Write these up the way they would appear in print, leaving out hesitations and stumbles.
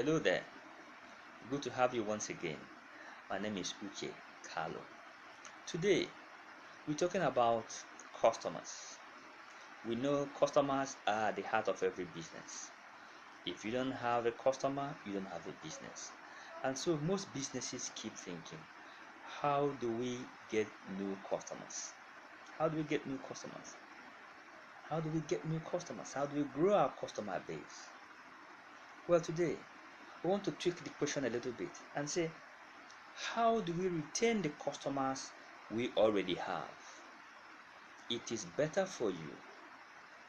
Hello there. Good to have you once again. My name is Uche Carlo. Today, we're talking about customers. We know customers are the heart of every business. If you don't have a customer, you don't have a business. And so most businesses keep thinking, how do we get new customers? How do we get new customers? How do we get new customers? How do we grow our customer base? Well, today, we want to tweak the question a little bit and say, how do we retain the customers we already have? It is better for you.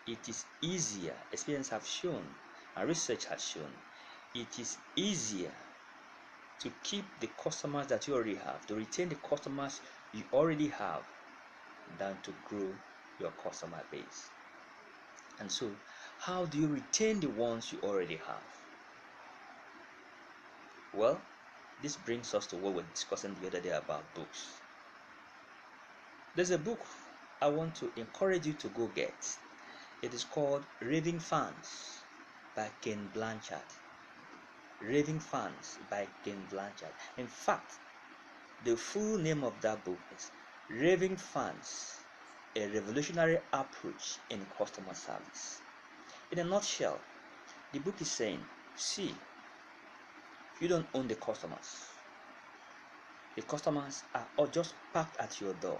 It is easier. Experience have shown and research has shown it is easier to keep the customers that you already have, to retain the customers you already have, than to grow your customer base. And so, how do you retain the ones you already have? Well, this brings us to what we were discussing the other day about books. There's a book I want to encourage you to go get. It is called Raving Fans by Ken Blanchard. Raving Fans by Ken Blanchard. In fact, the full name of that book is Raving Fans, a Revolutionary Approach in Customer Service. In a nutshell, the book is saying, see, you don't own the customers. The customers are all just parked at your door.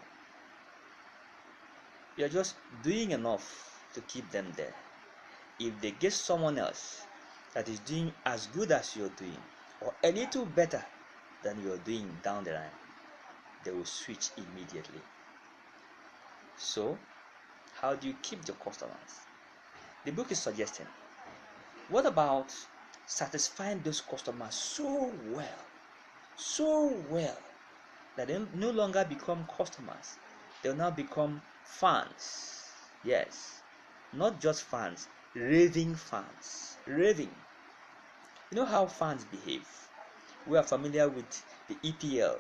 You're just doing enough to keep them there. If they get someone else that is doing as good as you're doing, or a little better than you're doing down the line, they will switch immediately. So, how do you keep the customers? The book is suggesting, what about satisfying those customers so well, that they no longer become customers, they'll now become fans. Yes, not just fans, raving fans. Raving. You know how fans behave. We are familiar with the EPL,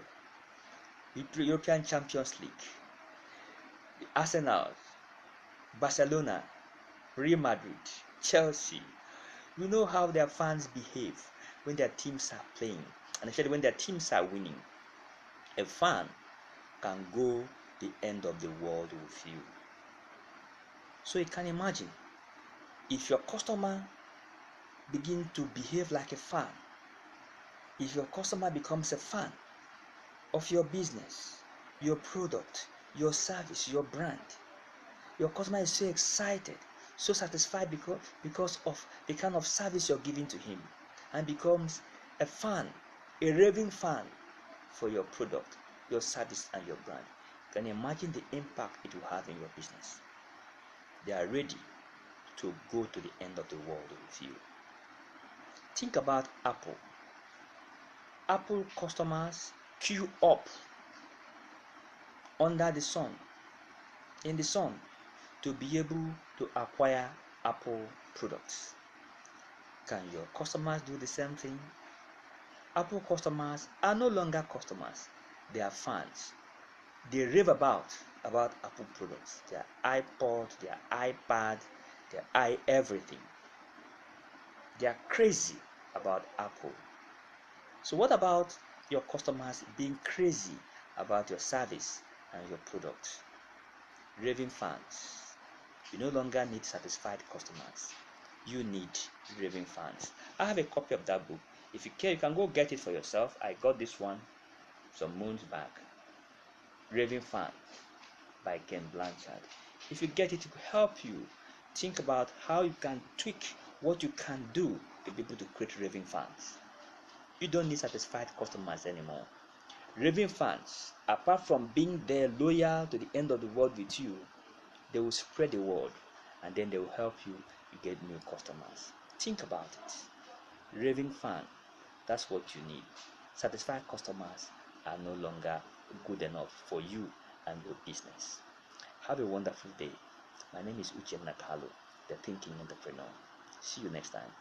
the European Champions League, the Arsenal, Barcelona, Real Madrid, Chelsea. We know how their fans behave when their teams are playing, and especially when their teams are winning. A fan can go the end of the world with you. So you can imagine, if your customer begins to behave like a fan, if your customer becomes a fan of your business, your product, your service, your brand, your customer is so excited, so satisfied because of the kind of service you're giving to him, and becomes a fan, a raving fan for your product, your service, and your brand. You can imagine the impact it will have in your business. They are ready to go to the end of the world with you. Think about Apple. Apple customers queue up under the sun, in the sun, to be able to acquire Apple products. Can your customers do the same thing? Apple customers are no longer customers, they are fans. They rave about Apple products, their iPod, their iPad, their everything. They are crazy about Apple. So what about your customers being crazy about your service and your product? Raving fans. You no longer need satisfied customers. You need raving fans. I have a copy of that book. If you care, you can go get it for yourself. I got this one some months back. Raving Fan by Ken Blanchard. If you get it, it will help you think about how you can tweak what you can do to be able to create raving fans. You don't need satisfied customers anymore. Raving fans, apart from being there loyal to the end of the world with you, they will spread the word, and then they will help you get new customers. Think about it. Raving fan, that's what you need. Satisfied customers are no longer good enough for you and your business. Have a wonderful day. My name is Uche Nakalo, the Thinking Entrepreneur. See you next time.